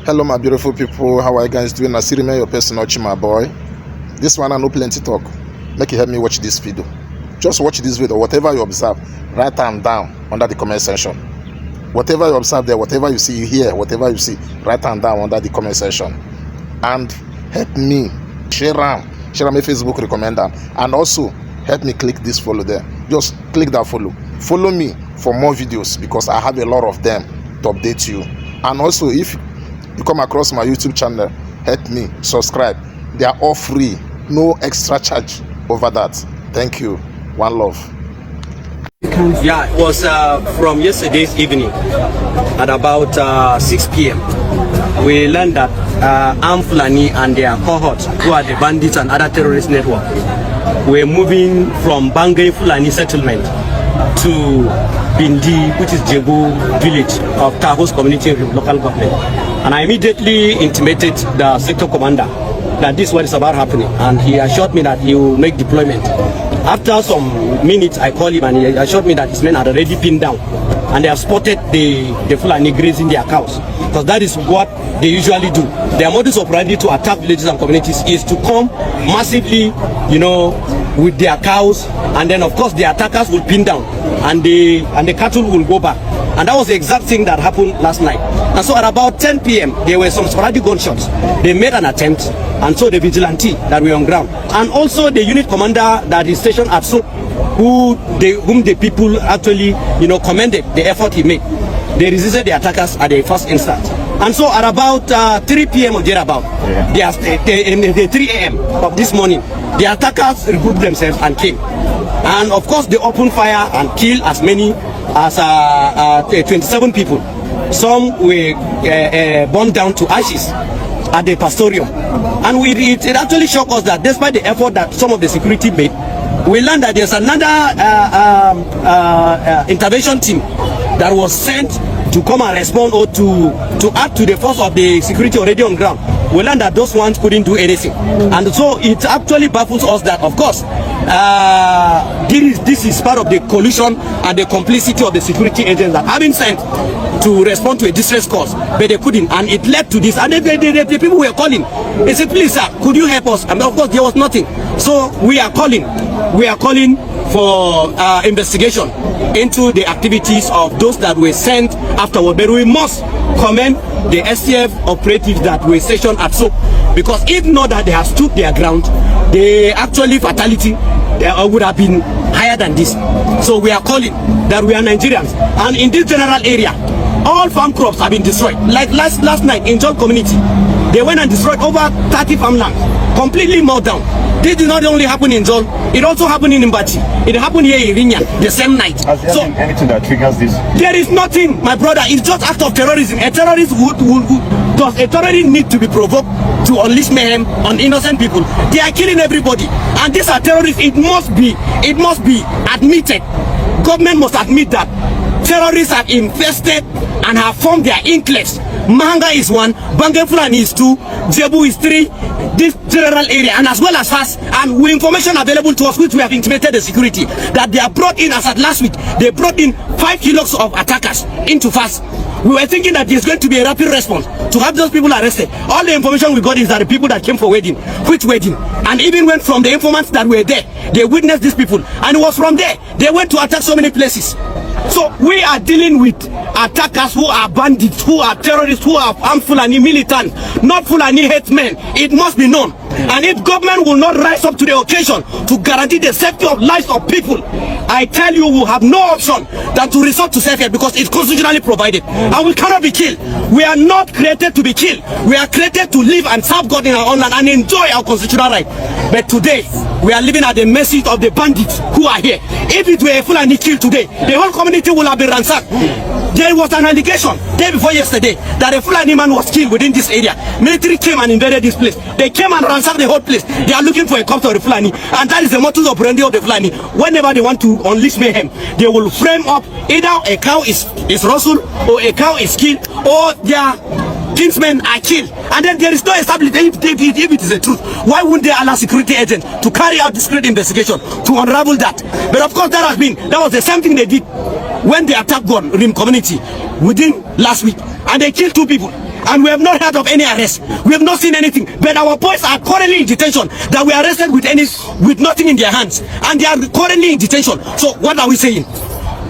Hello my beautiful people, how are you guys doing? I still remain your personal Chima boy. This one I know plenty talk. Make you help me watch this video. Just watch this video, whatever you observe, write them down under the comment section. Whatever you observe there, whatever you see, you hear, whatever you see, write them down under the comment section. And help me share them my Facebook, recommend them, and also help me click this follow there. Just click that follow me for more videos, because I have a lot of them to update you. And also, if you come across my YouTube channel, help me subscribe. They are all free, no extra charge over that. Thank you. One love. Yeah, it was from yesterday's evening at about 6 p.m. We learned that Fulani and their cohorts, who are the bandits and other terrorist network, were moving from Bangay Fulani settlement to Bindi, which is Jebu village of Tahos community local government. And I immediately intimated the sector commander that this is what is about happening, and he assured me that he will make deployment. After some minutes, I called him and he assured me that his men had already pinned down and they have spotted the Fulani grazing their cows, because that is what they usually do. Their modus operandi to attack villages and communities is to come massively, with their cows, and then of course the attackers will pin down and the cattle will go back. And that was the exact thing that happened last night. And so at about 10 p.m. there were some sporadic gunshots. They made an attempt, and so the vigilante that were on ground, and also the unit commander that is stationed at Soap, whom the people actually commended the effort he made. They resisted the attackers at the first instance. And so at about 3 p.m. or thereabout, the 3 a.m. of this morning, the attackers regrouped themselves and came. And of course they opened fire and killed as many as 27 people. Some were burned down to ashes at the pastorium. And it actually shocked us that despite the effort that some of the security made, we learned that there's another intervention team that was sent to come and respond or to add to the force of the security already on ground. We learned that those ones couldn't do anything. And so it actually baffles us that, of course, this is part of the collusion and the complicity of the security agents that have been sent to respond to a distress cause, but they couldn't, and it led to this. And the people were calling. They said, please sir, could you help us? And of course there was nothing. So we are calling for investigation into the activities of those that were sent afterward. But we must commend the STF operatives that were stationed at Soap, because if not that they have stood their ground, the actually fatality would have been higher than this. So we are calling that we are Nigerians, and in this general area, all farm crops have been destroyed. Like last night in John community, they went and destroyed over 30 farmlands, completely mowed down. This did not only happen in Zol, it also happened in Imbachi. It happened here in Rinya the same night. Has there been anything that triggers this? There is nothing, my brother. It's just act of terrorism. A terrorist does a terrorist need to be provoked to unleash mayhem on innocent people? They are killing everybody, and these are terrorists. It must be admitted. Government must admit that terrorists have infested and have formed their enclaves. Mahanga is 1, Bangay Fulani is 2, Jebu is 3, this general area, and as well as fast, and with information available to us, which we have intimated the security, that they are brought in, as at last week, they brought in 5 kilos of attackers into fast. We were thinking that there's going to be a rapid response to have those people arrested. All the information we got is that the people that came for wedding, which wedding, and even went from the informants that were there, they witnessed these people, and it was from there they went to attack so many places. So we are dealing with attackers who are bandits, who are terrorists, who are armed Fulani militants, not Fulani headsmen. It must be known. And if government will not rise up to the occasion to guarantee the safety of lives of people, I tell you, we have no option than to resort to self-help, because it's constitutionally provided. And we cannot be killed. We are not created to be killed. We are created to live and serve God in our own land and enjoy our constitutional right. But today, we are living at the mercy of the bandits who are here. If it were a Fulani killed today, the whole community will have been ransacked. There was an allegation day before yesterday that a Fulani man was killed within this area. Military came and invaded this place. They came and ransacked the whole place. They are looking for a corpse of the Fulani, and that is the modus operandi of the Fulani. Whenever they want to unleash mayhem, they will frame up either a cow is rustled, or a cow is killed, or their kinsmen are killed, and then there is no establishment. If it is the truth, why wouldn't they allow security agents to carry out discreet investigation to unravel that? But of course that was the same thing they did when they attacked Rim community within last week, and they killed 2 people. and we have not heard of any arrest. We have not seen anything. But our boys are currently in detention. That we arrested with nothing in their hands, and they are currently in detention. So what are we saying?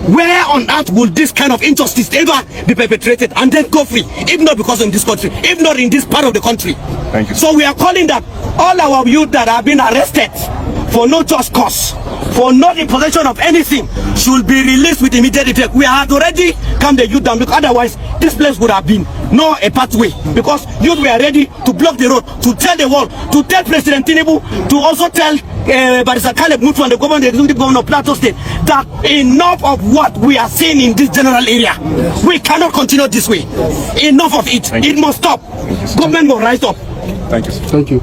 Where on earth will this kind of injustice ever be perpetrated and then go free? If not because in this country, if not in this part of the country. Thank you. So we are calling that all our youth that have been arrested for no just cause, for not in possession of anything, should be released with immediate effect. We had already calmed the youth down, because otherwise this place would have been a pathway, because youth were ready to block the road, to tell the world, to tell President Tinubu, to also tell Barrister Caleb Mutu and the executive governor of Plateau State that enough of what we are seeing in this general area. We cannot continue this way. Enough of it. It must stop. Government must rise up. Thank you. Thank you.